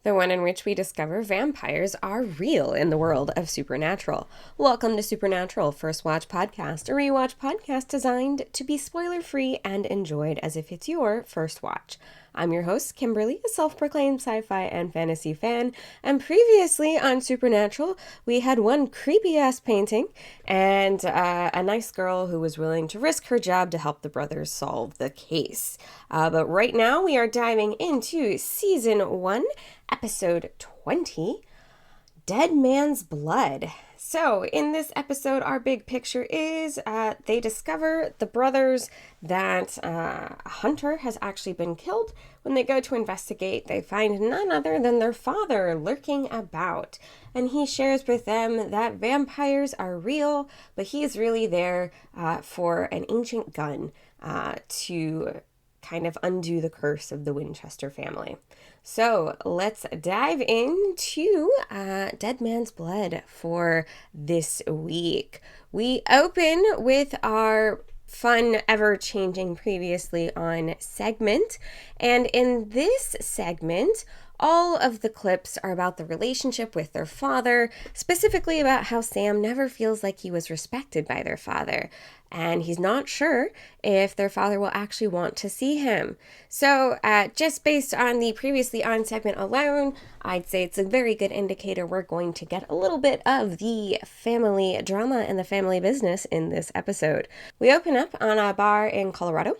the one in which we discover vampires are real in the world of Supernatural. Welcome to Supernatural First Watch Podcast, a rewatch podcast designed to be spoiler-free and enjoyed as if it's your first watch. I'm your host, Kimberly, a self-proclaimed sci-fi and fantasy fan, and previously on Supernatural, we had one creepy-ass painting and a nice girl who was willing to risk her job to help the brothers solve the case. But right now, we are diving into Season 1, Episode 20, Dead Man's Blood. So, in this episode, our big picture is they discover the brothers that a hunter has actually been killed. When they go to investigate, they find none other than their father lurking about. And he shares with them that vampires are real, but he is really there for an ancient gun to kind of undo the curse of the Winchester family. So let's dive into Dead Man's Blood for this week. We open with our fun, ever-changing previously on segment. And in this segment, all of the clips are about the relationship with their father, specifically about how Sam never feels like he was respected by their father. And he's not sure if their father will actually want to see him. So just based on the previously on segment alone, I'd say it's a very good indicator we're going to get a little bit of the family drama and the family business in this episode. We open up on a bar in Colorado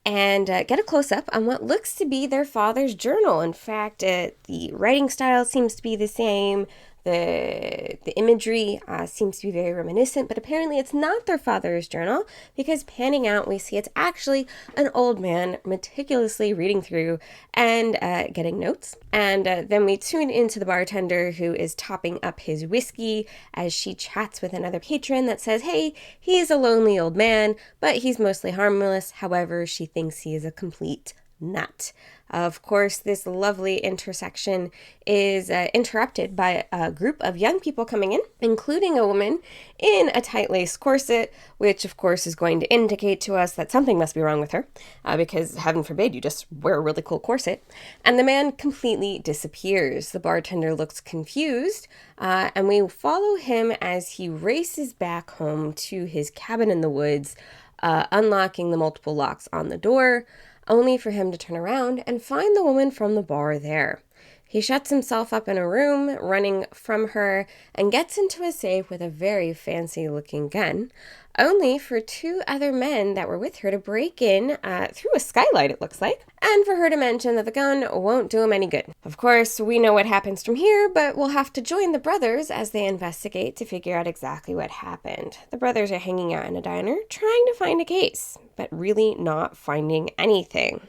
and get a close-up on what looks to be their father's journal. In fact, the writing style seems to be the same. The imagery seems to be very reminiscent, but apparently it's not their father's journal, because panning out, we see it's actually an old man meticulously reading through and getting notes. And then we tune into the bartender who is topping up his whiskey as she chats with another patron that says, hey, he's a lonely old man, but he's mostly harmless. However, she thinks he is a complete nut. Of course, this lovely intersection is interrupted by a group of young people coming in, including a woman in a tight-laced corset, which of course is going to indicate to us that something must be wrong with her, because heaven forbid you just wear a really cool corset. And the man completely disappears. The bartender looks confused, and we follow him as he races back home to his cabin in the woods, unlocking the multiple locks on the door, only for him to turn around and find the woman from the bar there. He shuts himself up in a room, running from her, and gets into a safe with a very fancy-looking gun, only for two other men that were with her to break in through a skylight, it looks like, and for her to mention that the gun won't do him any good. Of course, we know what happens from here, but we'll have to join the brothers as they investigate to figure out exactly what happened. The brothers are hanging out in a diner, trying to find a case, but really not finding anything.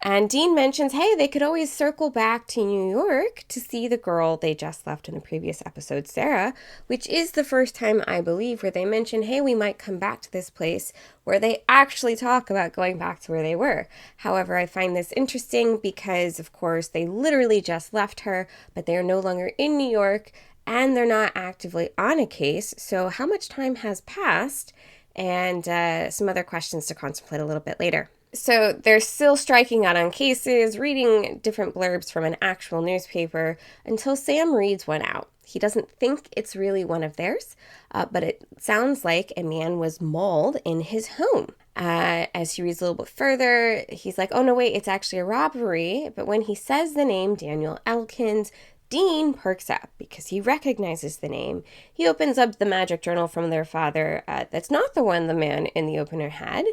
And Dean mentions, hey, they could always circle back to New York to see the girl they just left in the previous episode, Sarah, which is the first time, I believe, where they mention, hey, we might come back to this place, where they actually talk about going back to where they were. However, I find this interesting because, of course, they literally just left her, but they are no longer in New York, and they're not actively on a case. So how much time has passed? And some other questions to contemplate a little bit later. So they're still striking out on cases, reading different blurbs from an actual newspaper, until Sam reads one out. He doesn't think it's really one of theirs, but it sounds like a man was mauled in his home. As he reads a little bit further, he's like, oh no, wait, it's actually a robbery. But when he says the name Daniel Elkins, Dean perks up because he recognizes the name. He opens up the magic journal from their father that's not the one the man in the opener had,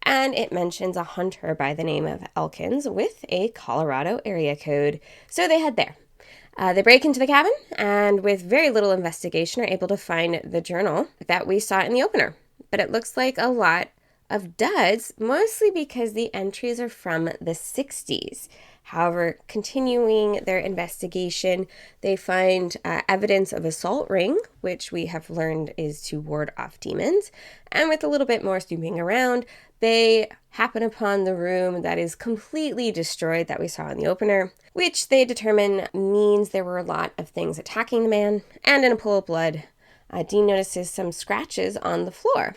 and it mentions a hunter by the name of Elkins with a Colorado area code. So they head there. They break into the cabin and with very little investigation are able to find the journal that we saw in the opener. But it looks like a lot of duds, mostly because the entries are from the 60s. However, continuing their investigation, they find evidence of assault ring, which we have learned is to ward off demons. And with a little bit more snooping around, they happen upon the room that is completely destroyed that we saw in the opener, which they determine means there were a lot of things attacking the man. And in a pool of blood, Dean notices some scratches on the floor.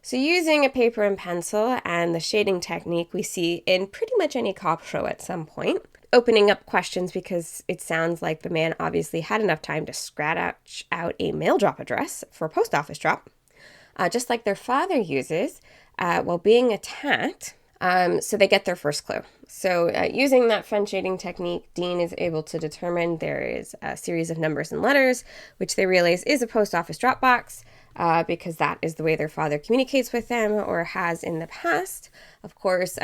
So using a paper and pencil and the shading technique we see in pretty much any cop show at some point, opening up questions because it sounds like the man obviously had enough time to scratch out a mail drop address for a post office drop, just like their father uses while being attacked. So they get their first clue. So using that fun shading technique, Dean is able to determine there is a series of numbers and letters, which they realize is a post office drop box, because that is the way their father communicates with them or has in the past. Of course,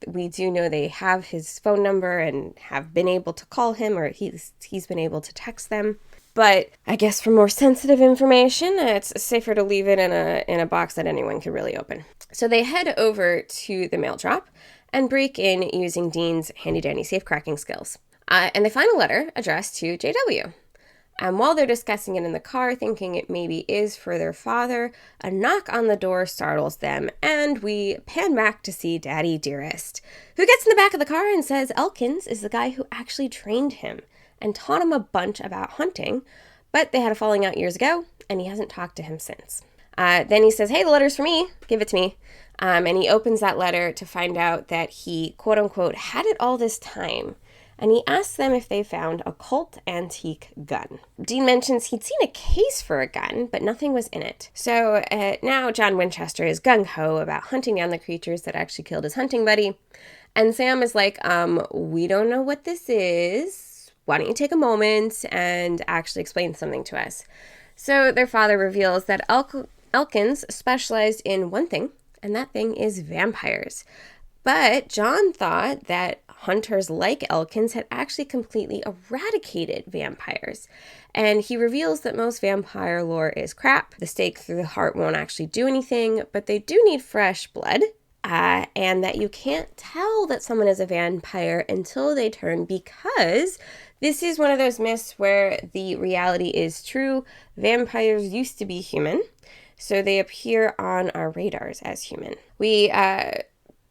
we do know they have his phone number and have been able to call him, or he's been able to text them. But I guess for more sensitive information, it's safer to leave it in a box that anyone could really open. So they head over to the mail drop and break in using Dean's handy-dandy safe-cracking skills. And they find a letter addressed to JW. And while they're discussing it in the car, thinking it maybe is for their father, a knock on the door startles them, and we pan back to see Daddy Dearest, who gets in the back of the car and says Elkins is the guy who actually trained him and taught him a bunch about hunting, but they had a falling out years ago, and he hasn't talked to him since. Then he says, hey, the letter's for me, give it to me. And he opens that letter to find out that he, quote unquote, had it all this time. And he asks them if they found a Colt antique gun. Dean mentions he'd seen a case for a gun, but nothing was in it. So now John Winchester is gung-ho about hunting down the creatures that actually killed his hunting buddy. And Sam is like, we don't know what this is. Why don't you take a moment and actually explain something to us? So their father reveals that Elkins specialized in one thing, and that thing is vampires. But John thought that hunters like Elkins had actually completely eradicated vampires. And he reveals that most vampire lore is crap. The stake through the heart won't actually do anything, but they do need fresh blood. And that you can't tell that someone is a vampire until they turn, because this is one of those myths where the reality is true. Vampires used to be human, so they appear on our radars as human. We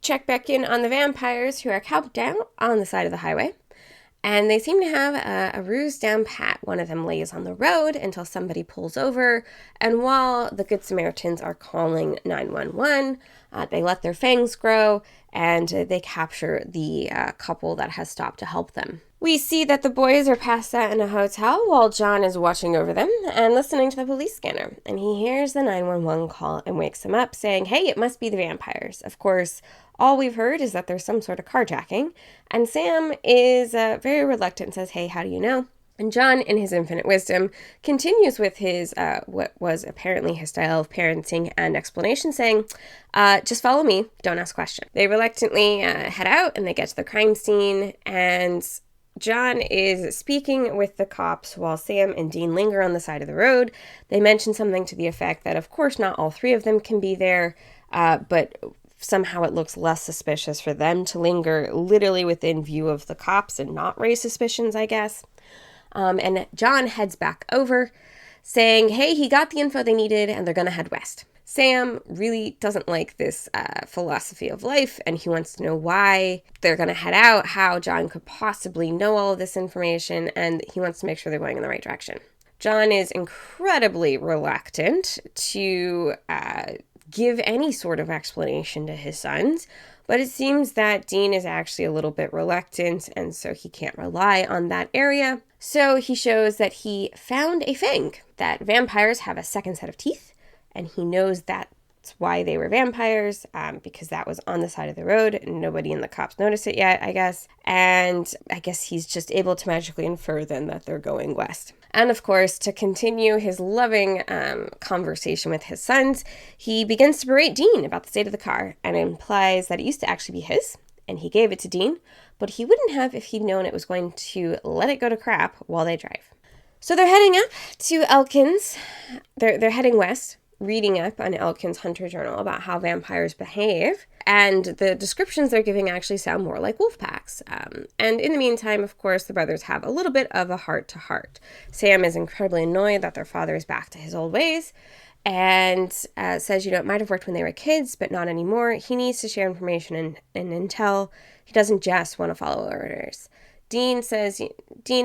check back in on the vampires, who are camped out on the side of the highway, and they seem to have a ruse down pat. One of them lays on the road until somebody pulls over, and while the Good Samaritans are calling 911, they let their fangs grow, and they capture the couple that has stopped to help them. We see that the boys are passed out in a hotel while John is watching over them and listening to the police scanner. And he hears the 911 call and wakes him up saying, hey, it must be the vampires. Of course, all we've heard is that there's some sort of carjacking. And Sam is very reluctant and says, hey, how do you know? And John, in his infinite wisdom, continues with his, what was apparently his style of parenting and explanation, saying, just follow me, don't ask questions. They reluctantly head out and they get to the crime scene, and John is speaking with the cops while Sam and Dean linger on the side of the road. They mention something to the effect that, of course, not all three of them can be there, but somehow it looks less suspicious for them to linger literally within view of the cops and not raise suspicions, I guess. And John heads back over, saying, hey, he got the info they needed and they're going to head west. Sam really doesn't like this philosophy of life, and he wants to know why they're going to head out, how John could possibly know all of this information, and he wants to make sure they're going in the right direction. John is incredibly reluctant to give any sort of explanation to his sons, but it seems that Dean is actually a little bit reluctant, and so he can't rely on that area. So he shows that he found a fang, that vampires have a second set of teeth, and he knows that's why they were vampires, because that was on the side of the road, and nobody in the cops noticed it yet, I guess. And I guess he's just able to magically infer then that they're going west. And of course, to continue his loving conversation with his sons, he begins to berate Dean about the state of the car and implies that it used to actually be his, and he gave it to Dean, but he wouldn't have if he'd known it was going to let it go to crap while they drive. So they're heading up to Elkins. They're heading west, reading up on Elkins' Hunter Journal about how vampires behave, and the descriptions they're giving actually sound more like wolf packs. And in the meantime, of course, the brothers have a little bit of a heart-to-heart. Sam is incredibly annoyed that their father is back to his old ways, and says, it might have worked when they were kids, but not anymore. He needs to share information and intel. He doesn't just want to follow orders. Dean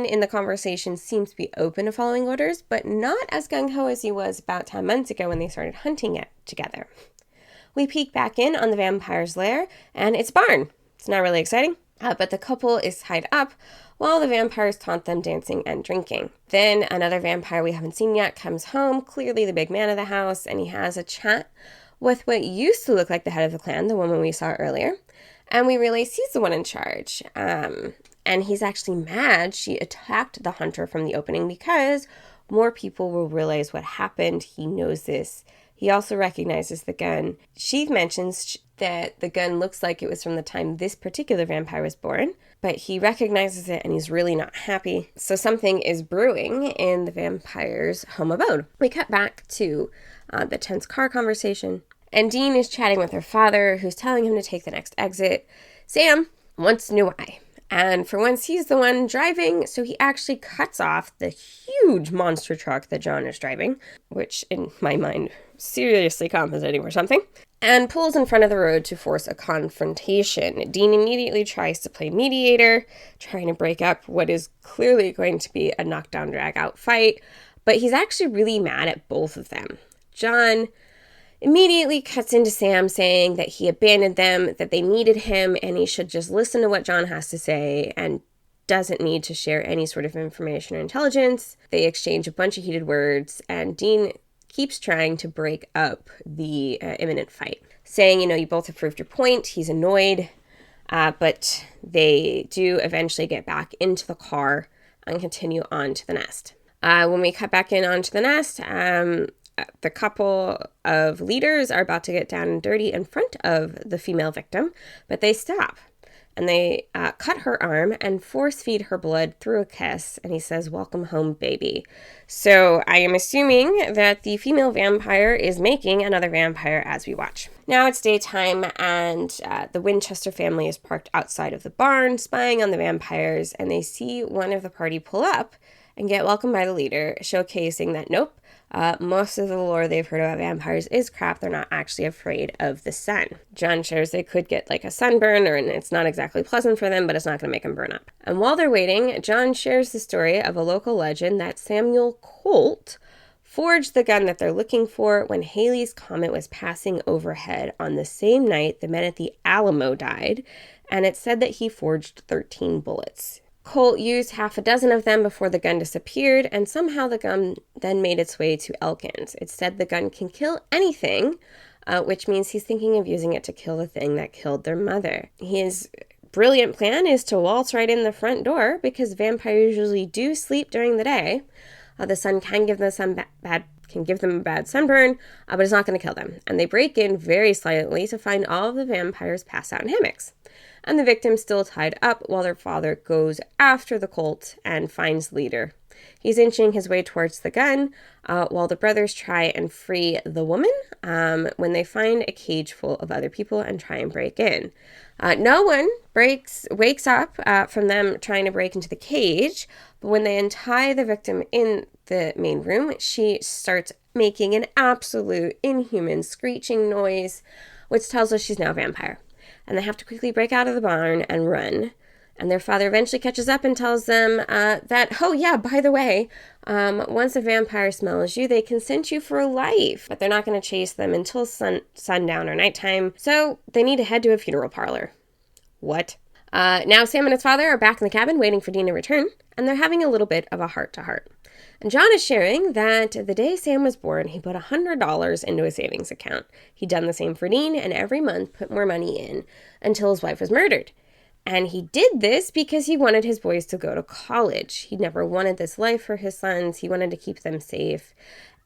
in the conversation seems to be open to following orders, but not as gung-ho as he was about 10 months ago when they started hunting it together. We peek back in on the vampire's lair, and it's a barn. It's not really exciting, but the couple is tied up while the vampires taunt them dancing and drinking. Then another vampire we haven't seen yet comes home, clearly the big man of the house, and he has a chat with what used to look like the head of the clan, the woman we saw earlier. And we realize he's the one in charge. And he's actually mad she attacked the hunter from the opening because more people will realize what happened. He knows this. He also recognizes the gun. She mentions that the gun looks like it was from the time this particular vampire was born, but he recognizes it and he's really not happy. So something is brewing in the vampire's home abode. We cut back to the tense car conversation, and Dean is chatting with her father, who's telling him to take the next exit. Sam wants to know why. And for once, he's the one driving, so he actually cuts off the huge monster truck that John is driving, which in my mind, seriously compensating for something, and pulls in front of the road to force a confrontation. Dean immediately tries to play mediator, trying to break up what is clearly going to be a knockdown, drag-out fight, but he's actually really mad at both of them. John immediately cuts into Sam saying that he abandoned them, that they needed him, and he should just listen to what John has to say and doesn't need to share any sort of information or intelligence. They exchange a bunch of heated words, and Dean keeps trying to break up the imminent fight, saying, you both have proved your point. He's annoyed, but they do eventually get back into the car and continue on to the nest. When we cut back in onto the nest, the couple of leaders are about to get down and dirty in front of the female victim, but they stop and they cut her arm and force feed her blood through a kiss. And he says, "Welcome home, baby." So I am assuming that the female vampire is making another vampire as we watch. Now it's daytime, and the Winchester family is parked outside of the barn, spying on the vampires, and they see one of the party pull up and get welcomed by the leader, showcasing that nope, most of the lore they've heard about vampires is crap. They're not actually afraid of the sun. John shares they could get like a sunburn, and it's not exactly pleasant for them, but it's not going to make them burn up. And while they're waiting, John shares the story of a local legend that Samuel Colt forged the gun that they're looking for when Halley's Comet was passing overhead on the same night the men at the Alamo died, and it said that he forged 13 bullets. Colt used half a dozen of them before the gun disappeared, and somehow the gun then made its way to Elkins. It said the gun can kill anything, which means he's thinking of using it to kill the thing that killed their mother. His brilliant plan is to waltz right in the front door because vampires usually do sleep during the day. The sun can give them a bad sunburn, but it's not going to kill them. And they break in very silently to find all of the vampires passed out in hammocks, and the victim still tied up while their father goes after the Colt and finds the leader. He's inching his way towards the gun while the brothers try and free the woman when they find a cage full of other people and try and break in. No one wakes up from them trying to break into the cage, but when they untie the victim in the main room, she starts making an absolute inhuman screeching noise, which tells us she's now a vampire. And they have to quickly break out of the barn and run. And their father eventually catches up and tells them that, oh yeah, by the way, once a vampire smells you, they can scent you for life. But they're not going to chase them until sundown or nighttime, so they need to head to a funeral parlor. What? Now Sam and his father are back in the cabin waiting for Dean to return, and they're having a little bit of a heart-to-heart. And John is sharing that the day Sam was born, he put $100 into a savings account. He'd done the same for Dean, and every month put more money in until his wife was murdered. And he did this because he wanted his boys to go to college. He never wanted this life for his sons. He wanted to keep them safe.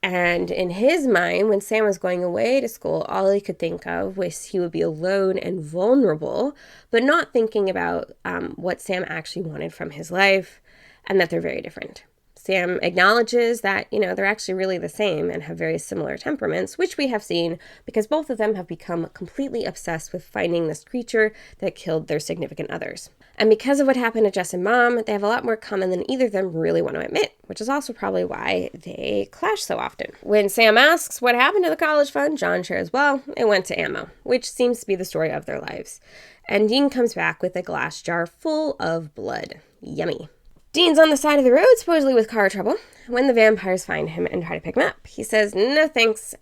And in his mind, when Sam was going away to school, all he could think of was he would be alone and vulnerable, but not thinking about what Sam actually wanted from his life, and that they're very different. Sam acknowledges that, they're actually really the same and have very similar temperaments, which we have seen because both of them have become completely obsessed with finding this creature that killed their significant others. And because of what happened to Jess and Mom, they have a lot more common than either of them really want to admit, which is also probably why they clash so often. When Sam asks what happened to the college fund, John shares, well, it went to ammo, which seems to be the story of their lives. And Dean comes back with a glass jar full of blood. Yummy. Dean's on the side of the road, supposedly with car trouble, when the vampires find him and try to pick him up. He says, no thanks,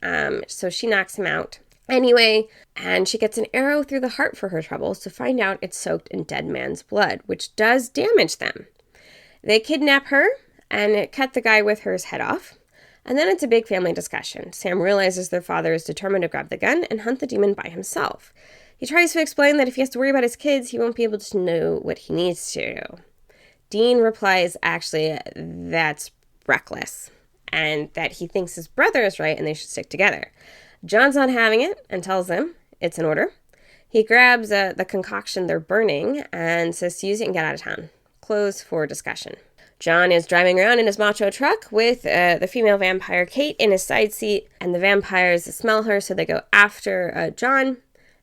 so she knocks him out. Anyway, and she gets an arrow through the heart for her troubles to find out it's soaked in dead man's blood, which does damage them. They kidnap her and cut the guy with her's head off. And then it's a big family discussion. Sam realizes their father is determined to grab the gun and hunt the demon by himself. He tries to explain that if he has to worry about his kids, he won't be able to know what he needs to do. Dean replies, actually, that's reckless, and that he thinks his brother is right and they should stick together. John's not having it and tells them it's an order. He grabs the concoction they're burning and says to use it and get out of town. Close for discussion. John is driving around in his macho truck with the female vampire Kate in his side seat, and the vampires smell her, so they go after John,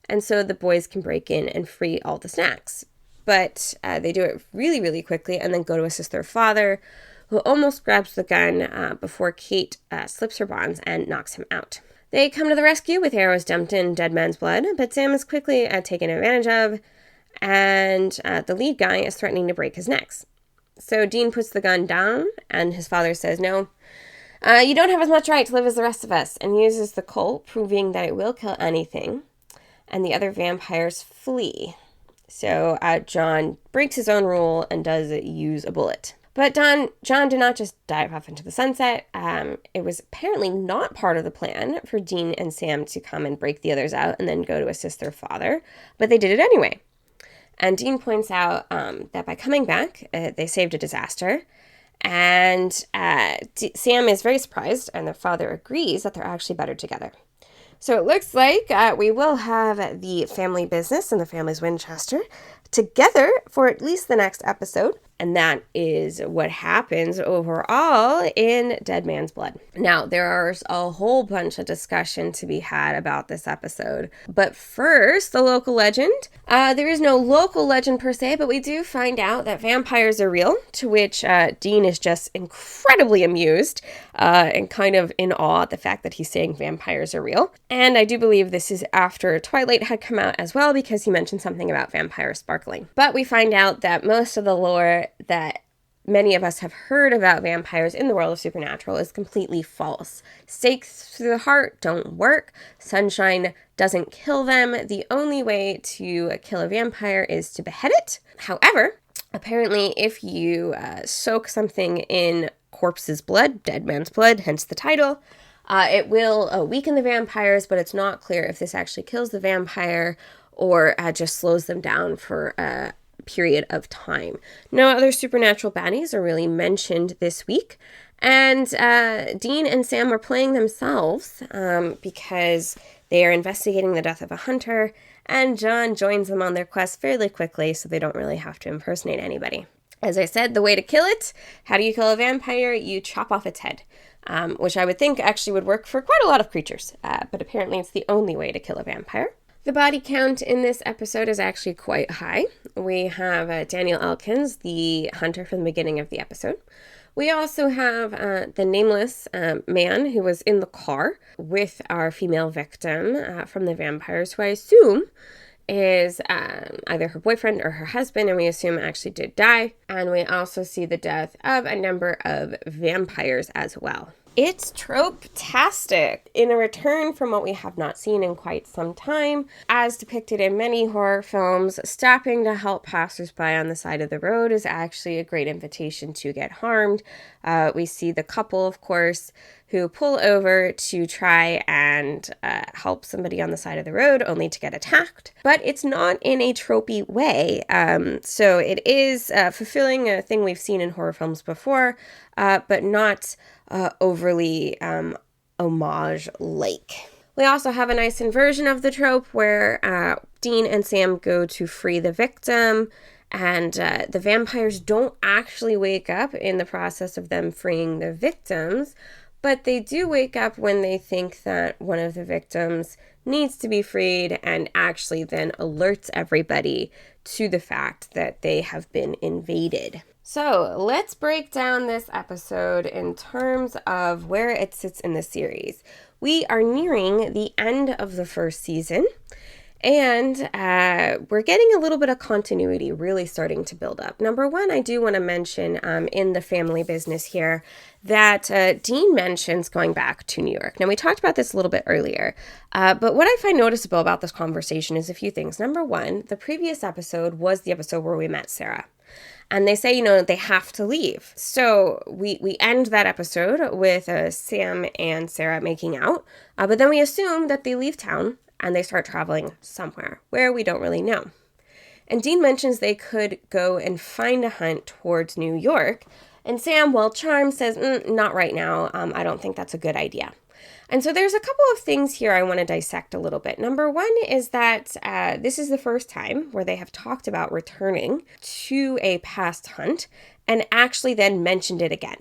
and so the boys can break in and free all the snacks. But they do it really, really quickly and then go to assist their father, who almost grabs the gun before Kate slips her bonds and knocks him out. They come to the rescue with arrows dumped in dead man's blood, but Sam is quickly taken advantage of, and the lead guy is threatening to break his necks. So Dean puts the gun down, and his father says, no, you don't have as much right to live as the rest of us, and uses the Colt, proving that it will kill anything, and the other vampires flee. So John breaks his own rule and does use a bullet. But John did not just dive off into the sunset. It was apparently not part of the plan for Dean and Sam to come and break the others out and then go to assist their father, but they did it anyway. And Dean points out that by coming back, they saved a disaster. And Sam is very surprised, and their father agrees that they're actually better together. So it looks like we will have the family business and the family's Winchester together for at least the next episode. And that is what happens overall in Dead Man's Blood. Now, there's a whole bunch of discussion to be had about this episode. But first, the local legend. There is no local legend per se, but we do find out that vampires are real, to which Dean is just incredibly amused and kind of in awe at the fact that he's saying vampires are real. And I do believe this is after Twilight had come out as well, because he mentioned something about vampires sparkling. But we find out that most of the lore that many of us have heard about vampires in the world of Supernatural is completely false. Stakes through the heart don't work. Sunshine doesn't kill them. The only way to kill a vampire is to behead it. However, apparently if you soak something in corpse's blood, dead man's blood, hence the title, it will weaken the vampires, but it's not clear if this actually kills the vampire or just slows them down for a period of time. No other supernatural baddies are really mentioned this week. And Dean and Sam are playing themselves because they are investigating the death of a hunter, and John joins them on their quest fairly quickly, so they don't really have to impersonate anybody. As I said, the way to kill it, how do you kill a vampire? You chop off its head, which I would think actually would work for quite a lot of creatures, but apparently it's the only way to kill a vampire. The body count in this episode is actually quite high. We have Daniel Elkins, the hunter from the beginning of the episode. We also have the nameless man who was in the car with our female victim from the vampires, who I assume is either her boyfriend or her husband, and we assume actually did die. And we also see the death of a number of vampires as well. It's trope-tastic in a return from what we have not seen in quite some time. As depicted in many horror films, stopping to help passersby on the side of the road is actually a great invitation to get harmed. We see the couple, of course, who pull over to try and help somebody on the side of the road, only to get attacked. But it's not in a tropey way. So it is fulfilling a thing we've seen in horror films before, but not overly homage-like. We also have a nice inversion of the trope where Dean and Sam go to free the victim, and the vampires don't actually wake up in the process of them freeing the victims, but they do wake up when they think that one of the victims needs to be freed, and actually then alerts everybody to the fact that they have been invaded. So let's break down this episode in terms of where it sits in the series. We are nearing the end of the first season, And we're getting a little bit of continuity really starting to build up. Number one, I do want to mention in the family business here that Dean mentions going back to New York. Now, we talked about this a little bit earlier, but what I find noticeable about this conversation is a few things. Number one, the previous episode was the episode where we met Sarah. And they say, they have to leave. So we end that episode with Sam and Sarah making out, but then we assume that they leave town and they start traveling somewhere where we don't really know. And Dean mentions they could go and find a hunt towards New York. And Sam, well charmed, says, not right now. I don't think that's a good idea. And so there's a couple of things here I want to dissect a little bit. Number one is that this is the first time where they have talked about returning to a past hunt and actually then mentioned it again.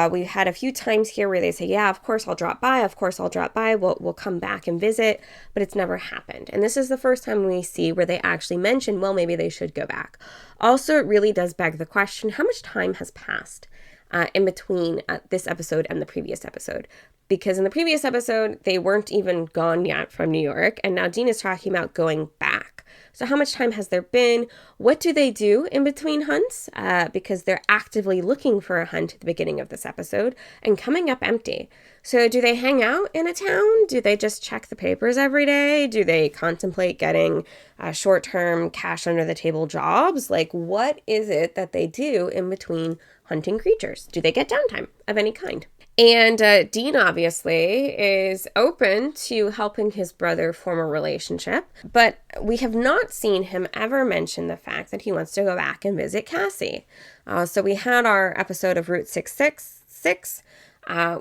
We've had a few times here where they say, yeah, of course I'll drop by. Of course I'll drop by. We'll come back and visit, but it's never happened. And this is the first time we see where they actually mention, well, maybe they should go back. Also, it really does beg the question, how much time has passed in between this episode and the previous episode? Because in the previous episode, they weren't even gone yet from New York. And now Dean is talking about going back. So how much time has there been? What do they do in between hunts? Because they're actively looking for a hunt at the beginning of this episode and coming up empty. So do they hang out in a town? Do they just check the papers every day? Do they contemplate getting short-term cash under the table jobs? Like, what is it that they do in between hunting creatures? Do they get downtime of any kind? And Dean obviously is open to helping his brother form a relationship, but we have not seen him ever mention the fact that he wants to go back and visit Cassie. So we had our episode of Route 666,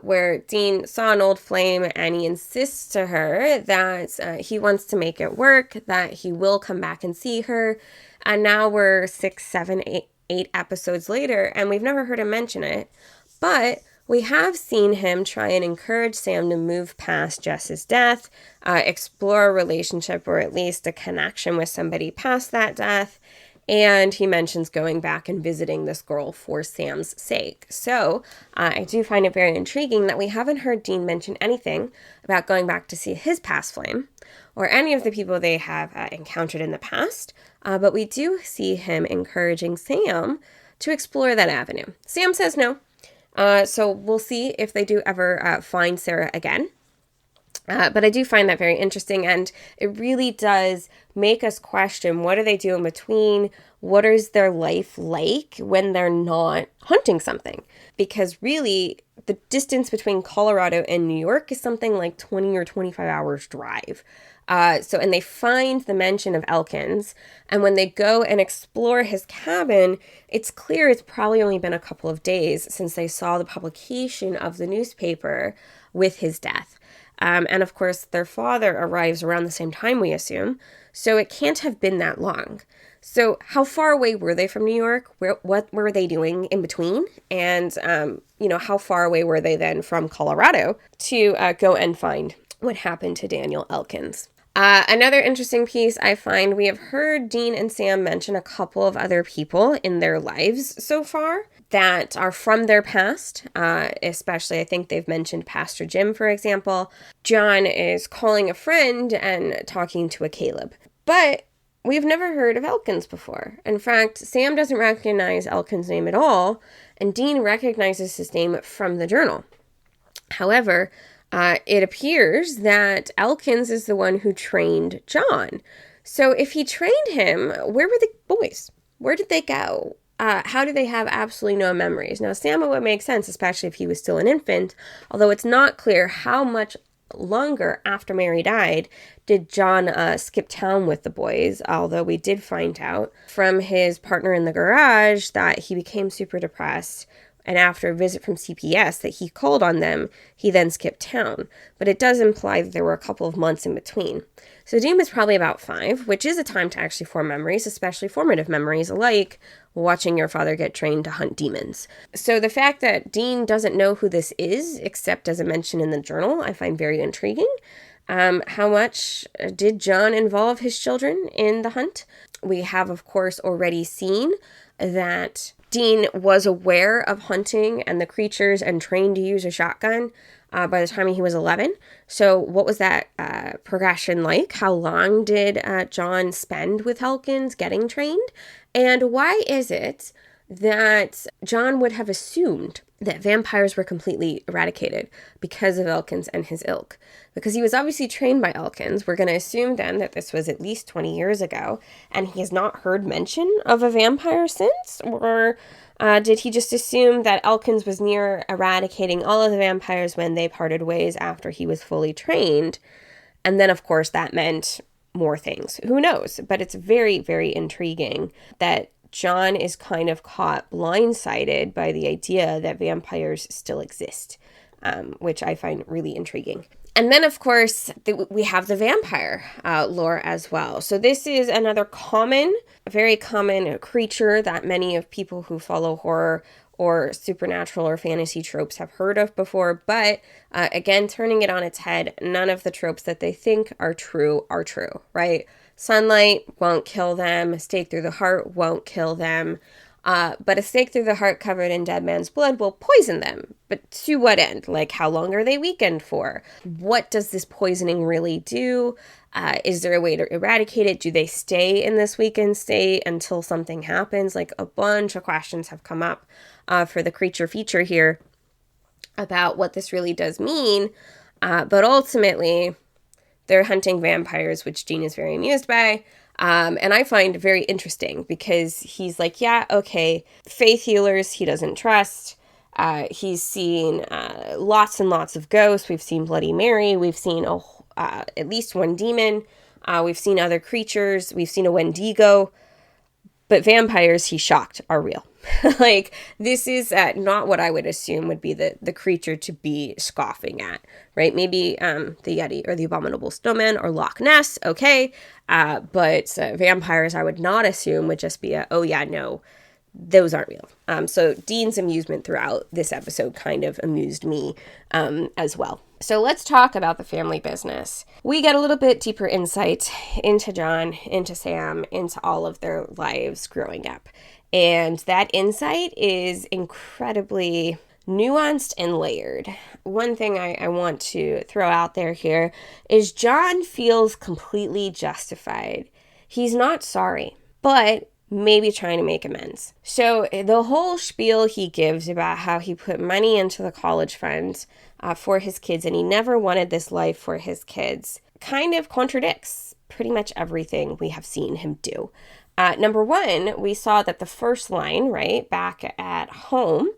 where Dean saw an old flame and he insists to her that he wants to make it work, that he will come back and see her. And now we're 6, 7, 8 episodes later, and we've never heard him mention it, but we have seen him try and encourage Sam to move past Jess's death, explore a relationship or at least a connection with somebody past that death. And he mentions going back and visiting this girl for Sam's sake. So I do find it very intriguing that we haven't heard Dean mention anything about going back to see his past flame or any of the people they have encountered in the past. But we do see him encouraging Sam to explore that avenue. Sam says no. So we'll see if they do ever find Sarah again. But I do find that very interesting, and it really does make us question, what do they do in between? What is their life like when they're not hunting something? Because really, the distance between Colorado and New York is something like 20 or 25 hours drive. And they find the mention of Elkins, and when they go and explore his cabin, it's clear it's probably only been a couple of days since they saw the publication of the newspaper with his death. And of course, their father arrives around the same time, we assume, so it can't have been that long. So how far away were they from New York? What were they doing in between? And, how far away were they then from Colorado to go and find what happened to Daniel Elkins? Another interesting piece I find, we have heard Dean and Sam mention a couple of other people in their lives so far that are from their past, especially I think they've mentioned Pastor Jim, for example. John is calling a friend and talking to a Caleb. But we've never heard of Elkins before. In fact, Sam doesn't recognize Elkins' name at all, and Dean recognizes his name from the journal. However, it appears that Elkins is the one who trained John. So if he trained him, where were the boys? Where did they go? How do they have absolutely no memories? Now, Sam would make sense, especially if he was still an infant, although it's not clear how much longer after Mary died did John skip town with the boys, although we did find out from his partner in the garage that he became super depressed. And after a visit from CPS that he called on them, he then skipped town. But it does imply that there were a couple of months in between. So Dean was probably about 5, which is a time to actually form memories, especially formative memories like watching your father get trained to hunt demons. So the fact that Dean doesn't know who this is, except as a mention in the journal, I find very intriguing. How much did John involve his children in the hunt? We have, of course, already seen that Dean was aware of hunting and the creatures and trained to use a shotgun by the time he was 11. So what was that progression like? How long did John spend with Elkins getting trained? And why is it that John would have assumed that vampires were completely eradicated because of Elkins and his ilk? Because he was obviously trained by Elkins. We're going to assume then that this was at least 20 years ago, and he has not heard mention of a vampire since? Or did he just assume that Elkins was near eradicating all of the vampires when they parted ways after he was fully trained? And then, of course, that meant more things. Who knows? But it's very, very intriguing that John is kind of caught blindsided by the idea that vampires still exist, which I find really intriguing. And then, of course, we have the vampire lore as well. So this is another very common creature that many of people who follow horror or supernatural or fantasy tropes have heard of before. But again, turning it on its head, none of the tropes that they think are true, right? Sunlight won't kill them. A stake through the heart won't kill them. But a stake through the heart covered in dead man's blood will poison them. But to what end? Like, how long are they weakened for? What does this poisoning really do? Is there a way to eradicate it? Do they stay in this weakened state until something happens? Like, a bunch of questions have come up for the creature feature here about what this really does mean. But ultimately, they're hunting vampires, which Dean is very amused by. And I find very interesting because he's like, yeah, okay, faith healers he doesn't trust. He's seen lots and lots of ghosts. We've seen Bloody Mary. We've seen at least one demon. We've seen other creatures. We've seen a Wendigo. But vampires, he's shocked, are real. Like, this is not what I would assume would be the creature to be scoffing at, right? Maybe the Yeti or the Abominable Snowman or Loch Ness, okay. But vampires, I would not assume would just be oh yeah, no, those aren't real. So Dean's amusement throughout this episode kind of amused me as well. So let's talk about the family business. We get a little bit deeper insight into John, into Sam, into all of their lives growing up. And that insight is incredibly nuanced and layered. One thing I want to throw out there here is John feels completely justified. He's not sorry, but maybe trying to make amends. So the whole spiel he gives about how he put money into the college funds for his kids and he never wanted this life for his kids kind of contradicts pretty much everything we have seen him do. Number one, we saw that the first line, right, back at home,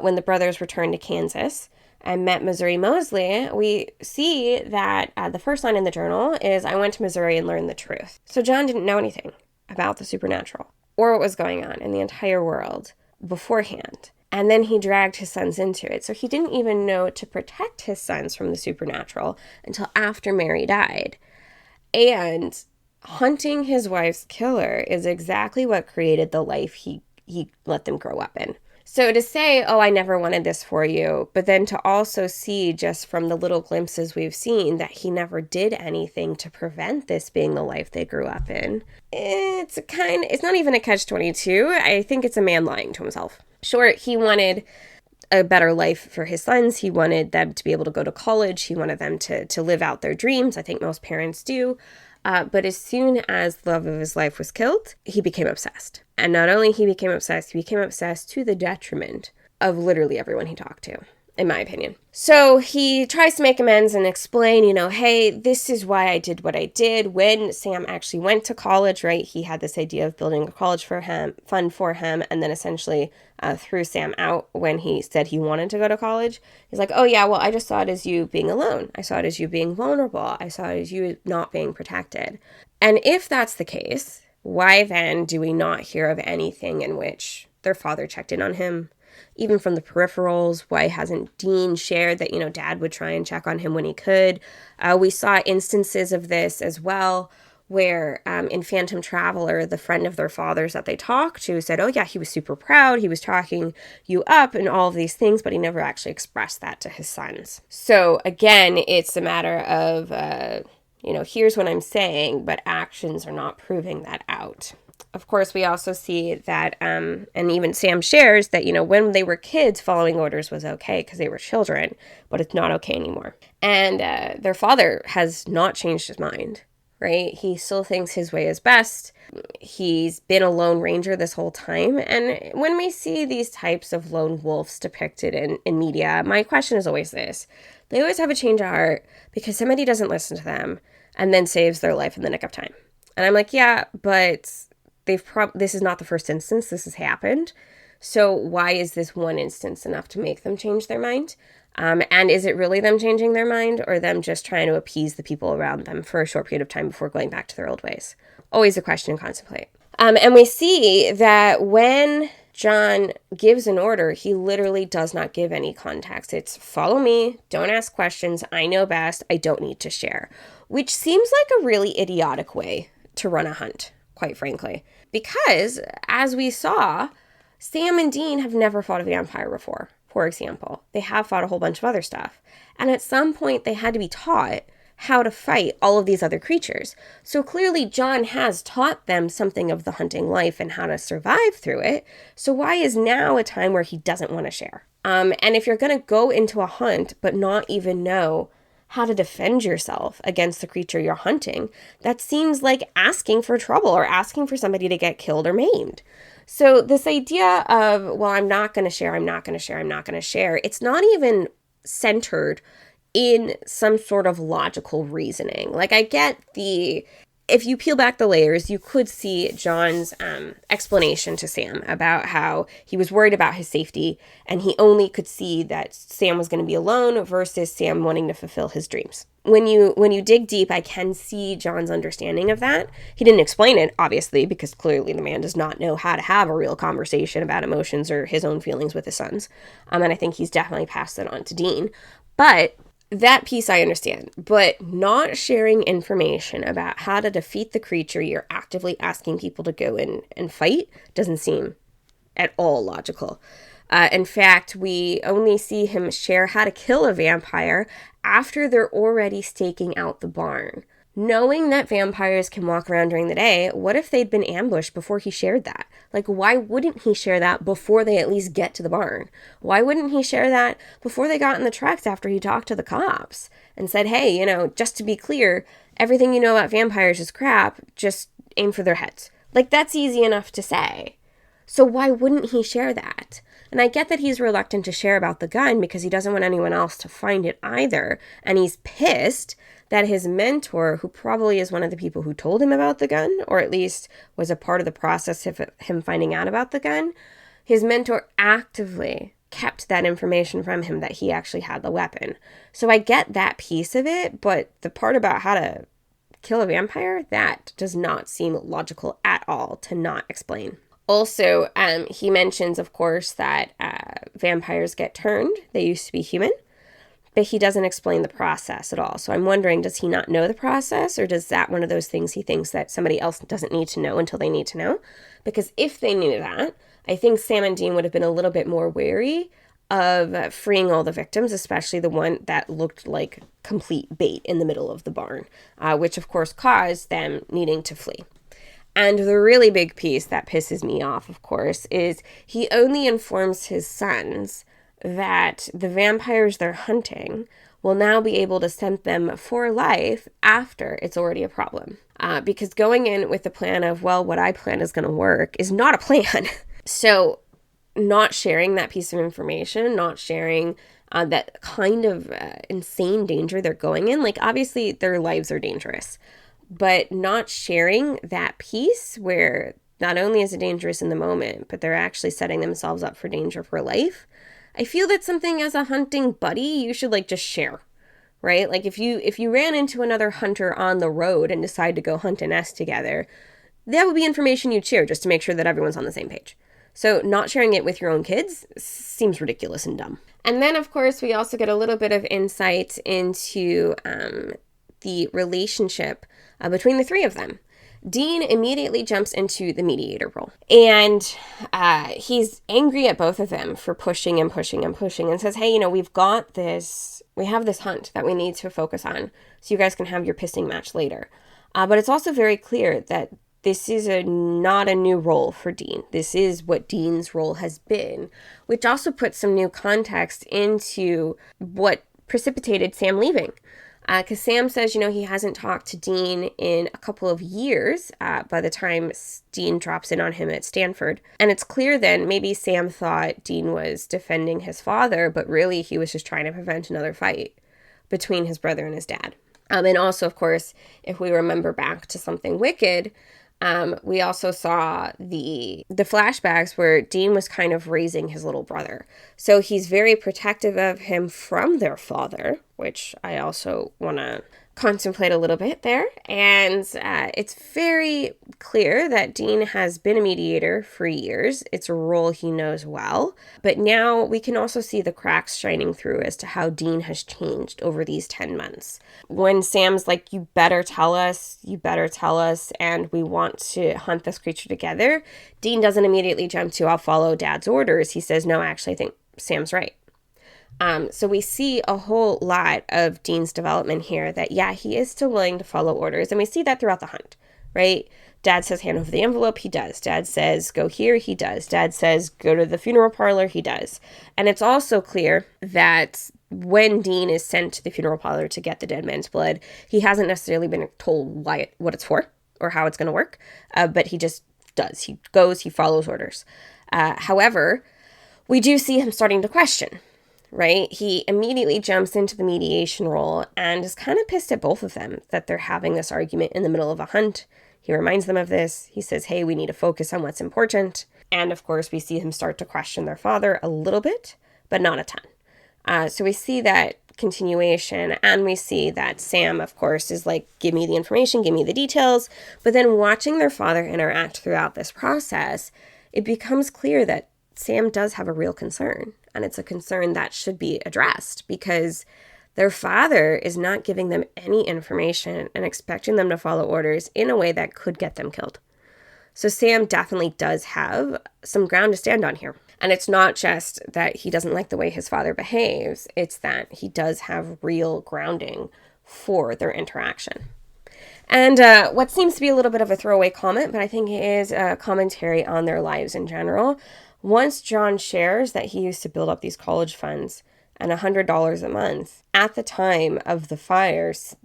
when the brothers returned to Kansas and met Missouri Mosley, we see that the first line in the journal is, I went to Missouri and learned the truth. So John didn't know anything about the supernatural or what was going on in the entire world beforehand. And then he dragged his sons into it. So he didn't even know to protect his sons from the supernatural until after Mary died. And hunting his wife's killer is exactly what created the life he let them grow up in. So to say, oh, I never wanted this for you, but then to also see just from the little glimpses we've seen that he never did anything to prevent this being the life they grew up in, it's not even a catch-22. I think it's a man lying to himself. Sure, he wanted a better life for his sons. He wanted them to be able to go to college. He wanted them to live out their dreams. I think most parents do. But as soon as the love of his life was killed, he became obsessed. And not only he became obsessed to the detriment of literally everyone he talked to, in my opinion. So he tries to make amends and explain, hey, this is why I did what I did. When Sam actually went to college, right, he had this idea of building a college fund for him, and then essentially threw Sam out when he said he wanted to go to college. He's like, oh yeah, well, I just saw it as you being alone. I saw it as you being vulnerable. I saw it as you not being protected. And if that's the case, why then do we not hear of anything in which their father checked in on him? Even from the peripherals, why hasn't Dean shared that, Dad would try and check on him when he could? We saw instances of this as well, where in Phantom Traveler, the friend of their father's that they talked to said, oh yeah, he was super proud. He was talking you up and all of these things, but he never actually expressed that to his sons. So again, it's a matter of, here's what I'm saying, but actions are not proving that out. Of course, we also see that, and even Sam shares that, when they were kids, following orders was okay because they were children, but it's not okay anymore. And their father has not changed his mind, right? He still thinks his way is best. He's been a lone ranger this whole time. And when we see these types of lone wolves depicted in media, my question is always this. They always have a change of heart because somebody doesn't listen to them and then saves their life in the nick of time. And I'm like, yeah, but this is not the first instance this has happened. So why is this one instance enough to make them change their mind? And is it really them changing their mind or them just trying to appease the people around them for a short period of time before going back to their old ways? Always a question to contemplate. And we see that when John gives an order, he literally does not give any context. It's follow me, don't ask questions, I know best, I don't need to share. Which seems like a really idiotic way to run a hunt, quite frankly. Because, as we saw, Sam and Dean have never fought a vampire before, for example. They have fought a whole bunch of other stuff. And at some point, they had to be taught how to fight all of these other creatures. So clearly, John has taught them something of the hunting life and how to survive through it. So why is now a time where he doesn't want to share? And if you're going to go into a hunt but not even know how to defend yourself against the creature you're hunting, that seems like asking for trouble or asking for somebody to get killed or maimed. So this idea of, well, I'm not going to share, it's not even centered in some sort of logical reasoning. Like, I get if you peel back the layers, you could see John's explanation to Sam about how he was worried about his safety and he only could see that Sam was going to be alone versus Sam wanting to fulfill his dreams. When you dig deep, I can see John's understanding of that. He didn't explain it, obviously, because clearly the man does not know how to have a real conversation about emotions or his own feelings with his sons. And I think he's definitely passed that on to Dean. But that piece I understand, but not sharing information about how to defeat the creature you're actively asking people to go in and fight doesn't seem at all logical. In fact, we only see him share how to kill a vampire after they're already staking out the barn. Knowing that vampires can walk around during the day, what if they'd been ambushed before he shared that? Like, why wouldn't he share that before they at least get to the barn? Why wouldn't he share that before they got in the trucks after he talked to the cops and said, hey, just to be clear, everything you know about vampires is crap, just aim for their heads. Like, that's easy enough to say. So why wouldn't he share that? And I get that he's reluctant to share about the gun because he doesn't want anyone else to find it either. And he's pissed that his mentor, who probably is one of the people who told him about the gun, or at least was a part of the process of him finding out about the gun, his mentor actively kept that information from him that he actually had the weapon. So I get that piece of it, but the part about how to kill a vampire, that does not seem logical at all to not explain. Also, he mentions, of course, that vampires get turned. They used to be human. But he doesn't explain the process at all. So I'm wondering, does he not know the process? Or does that one of those things he thinks that somebody else doesn't need to know until they need to know? Because if they knew that, I think Sam and Dean would have been a little bit more wary of freeing all the victims, especially the one that looked like complete bait in the middle of the barn, which of course caused them needing to flee. And the really big piece that pisses me off, of course, is he only informs his sons that the vampires they're hunting will now be able to scent them for life after it's already a problem. Because going in with the plan of, well, what I plan is going to work is not a plan. So not sharing that piece of information, not sharing that kind of insane danger they're going in. Like, obviously, their lives are dangerous. But not sharing that piece where not only is it dangerous in the moment, but they're actually setting themselves up for danger for life. I feel that's something as a hunting buddy you should just share, right? Like if you ran into another hunter on the road and decide to go hunt a nest together, that would be information you'd share just to make sure that everyone's on the same page. So not sharing it with your own kids seems ridiculous and dumb. And then, of course, we also get a little bit of insight into the relationship between the three of them. Dean immediately jumps into the mediator role. And he's angry at both of them for pushing and says, hey, we have this hunt that we need to focus on so you guys can have your pissing match later. But it's also very clear that this is not a new role for Dean. This is what Dean's role has been, which also puts some new context into what precipitated Sam leaving. Because Sam says, he hasn't talked to Dean in a couple of years by the time Dean drops in on him at Stanford. And it's clear then maybe Sam thought Dean was defending his father, but really he was just trying to prevent another fight between his brother and his dad. And also, of course, if we remember back to Something Wicked, we also saw the flashbacks where Dean was kind of raising his little brother. So he's very protective of him from their father, which I also want to contemplate a little bit there. And it's very clear that Dean has been a mediator for years. It's a role he knows well. But now we can also see the cracks shining through as to how Dean has changed over these 10 months. When Sam's like, you better tell us, and we want to hunt this creature together, Dean doesn't immediately jump to, I'll follow Dad's orders. He says, no, actually, I think Sam's right. So we see a whole lot of Dean's development here that, yeah, he is still willing to follow orders. And we see that throughout the hunt, right? Dad says, hand over the envelope. He does. Dad says, go here. He does. Dad says, go to the funeral parlor. He does. And it's also clear that when Dean is sent to the funeral parlor to get the dead man's blood, he hasn't necessarily been told what it's for or how it's going to work. But he just does. He goes, he follows orders. However, we do see him starting to question. Right? He immediately jumps into the mediation role and is kind of pissed at both of them that they're having this argument in the middle of a hunt. He reminds them of this. He says, hey, we need to focus on what's important. And of course, we see him start to question their father a little bit, but not a ton. So we see that continuation, and we see that Sam, of course, is like, give me the information, give me the details. But then watching their father interact throughout this process, it becomes clear that Sam does have a real concern. And it's a concern that should be addressed because their father is not giving them any information and expecting them to follow orders in a way that could get them killed. So Sam definitely does have some ground to stand on here. And it's not just that he doesn't like the way his father behaves. It's that he does have real grounding for their interaction. And what seems to be a little bit of a throwaway comment, but I think it is a commentary on their lives in general. Once John shares that he used to build up these college funds and $100 a month, at the time of the fires,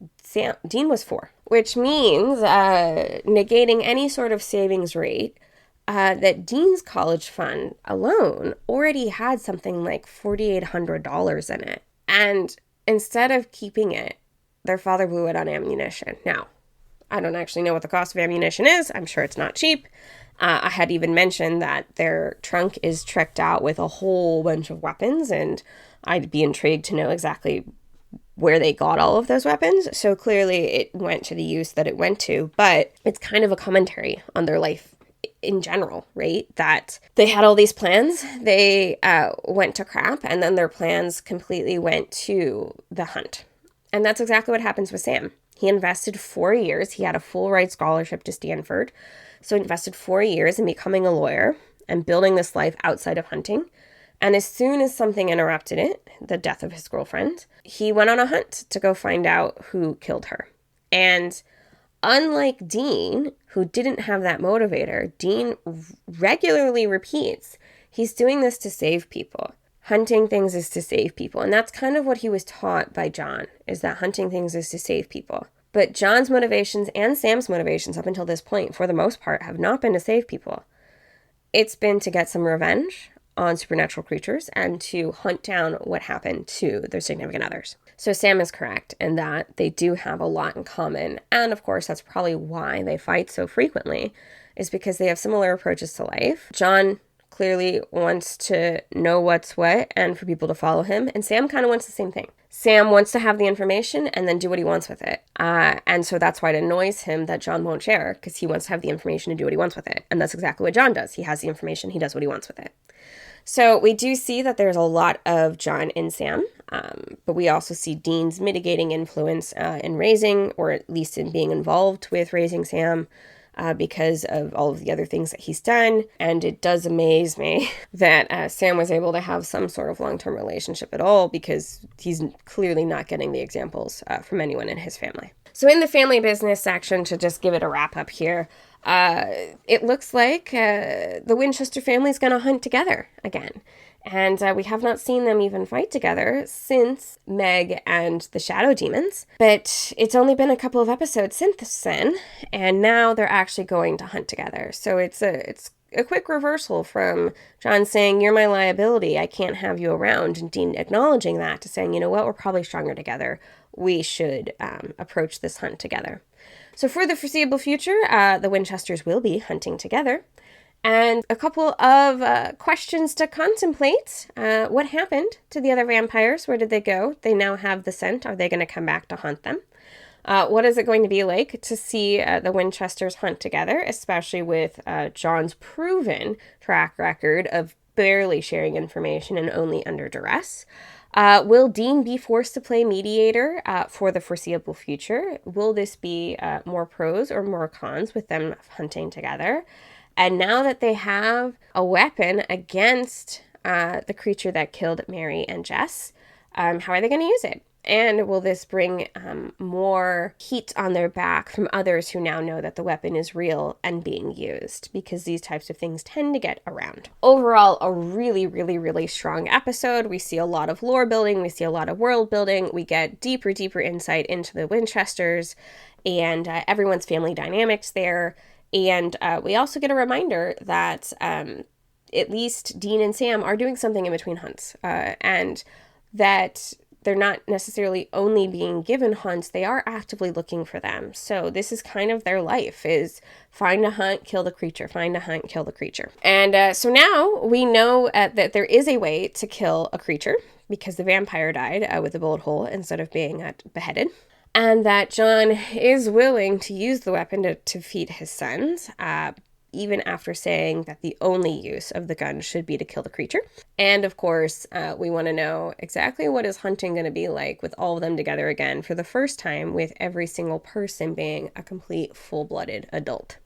Dean was 4, which means negating any sort of savings rate, that Dean's college fund alone already had something like $4,800 in it. And instead of keeping it, their father blew it on ammunition. Now, I don't actually know what the cost of ammunition is. I'm sure it's not cheap. I had even mentioned that their trunk is tricked out with a whole bunch of weapons, and I'd be intrigued to know exactly where they got all of those weapons. So clearly it went to the use that it went to, but it's kind of a commentary on their life in general, right? That they had all these plans, they went to crap, and then their plans completely went to the hunt. And that's exactly what happens with Sam. He invested 4 years. He had a full ride scholarship to Stanford. So he invested 4 years in becoming a lawyer and building this life outside of hunting. And as soon as something interrupted it, the death of his girlfriend, he went on a hunt to go find out who killed her. And unlike Dean, who didn't have that motivator, Dean regularly repeats, he's doing this to save people. Hunting things is to save people. And that's kind of what he was taught by John, is that hunting things is to save people. But John's motivations and Sam's motivations up until this point, for the most part, have not been to save people. It's been to get some revenge on supernatural creatures and to hunt down what happened to their significant others. So Sam is correct in that they do have a lot in common. And of course, that's probably why they fight so frequently, is because they have similar approaches to life. John clearly wants to know what's what and for people to follow him. And Sam kind of wants the same thing. Sam wants to have the information and then do what he wants with it. And so that's why it annoys him that John won't share, because he wants to have the information and do what he wants with it. And that's exactly what John does. He has the information. He does what he wants with it. So we do see that there's a lot of John in Sam, but we also see Dean's mitigating influence in raising, or at least in being involved with raising Sam, because of all of the other things that he's done. And it does amaze me that Sam was able to have some sort of long-term relationship at all, because he's clearly not getting the examples from anyone in his family. So in the family business section, to just give it a wrap up here, it looks like the Winchester family is going to hunt together again. And we have not seen them even fight together since Meg and the Shadow Demons. But it's only been a couple of episodes since then, and now they're actually going to hunt together. So it's a quick reversal from John saying, "You're my liability, I can't have you around," and Dean acknowledging that to saying, "You know what, we're probably stronger together. We should approach this hunt together." So for the foreseeable future, the Winchesters will be hunting together. And a couple of questions to contemplate. What happened to the other vampires? Where did they go? They now have the scent. Are they going to come back to hunt them? What is it going to be like to see the Winchesters hunt together, especially with John's proven track record of barely sharing information and only under duress? Will Dean be forced to play mediator for the foreseeable future? Will this be more pros or more cons with them hunting together? And now that they have a weapon against the creature that killed Mary and Jess, how are they going to use it? And will this bring more heat on their back from others who now know that the weapon is real and being used? Because these types of things tend to get around. Overall, a really, really, really strong episode. We see a lot of lore building. We see a lot of world building. We get deeper insight into the Winchesters and everyone's family dynamics there. And we also get a reminder that at least Dean and Sam are doing something in between hunts, and that they're not necessarily only being given hunts, they are actively looking for them. So this is kind of their life, is find a hunt, kill the creature, find a hunt, kill the creature. And so now we know that there is a way to kill a creature, because the vampire died with a bullet hole instead of being beheaded. And that John is willing to use the weapon to feed his sons, even after saying that the only use of the gun should be to kill the creature. And of course, we want to know exactly what is hunting going to be like with all of them together again for the first time, with every single person being a complete full-blooded adult.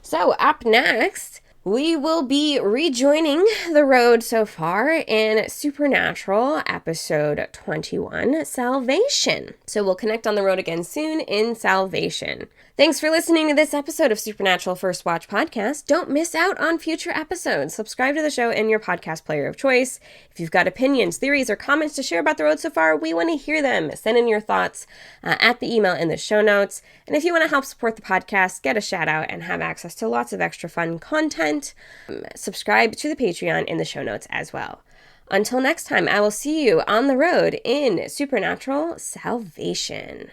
So up next, we will be rejoining the road so far in Supernatural episode 21, Salvation. So we'll connect on the road again soon in Salvation. Thanks for listening to this episode of Supernatural First Watch Podcast. Don't miss out on future episodes. Subscribe to the show in your podcast player of choice. If you've got opinions, theories, or comments to share about the road so far, we want to hear them. Send in your thoughts at the email in the show notes. And if you want to help support the podcast, get a shout out, and have access to lots of extra fun content, subscribe to the Patreon in the show notes as well. Until next time, I will see you on the road in Supernatural Salvation.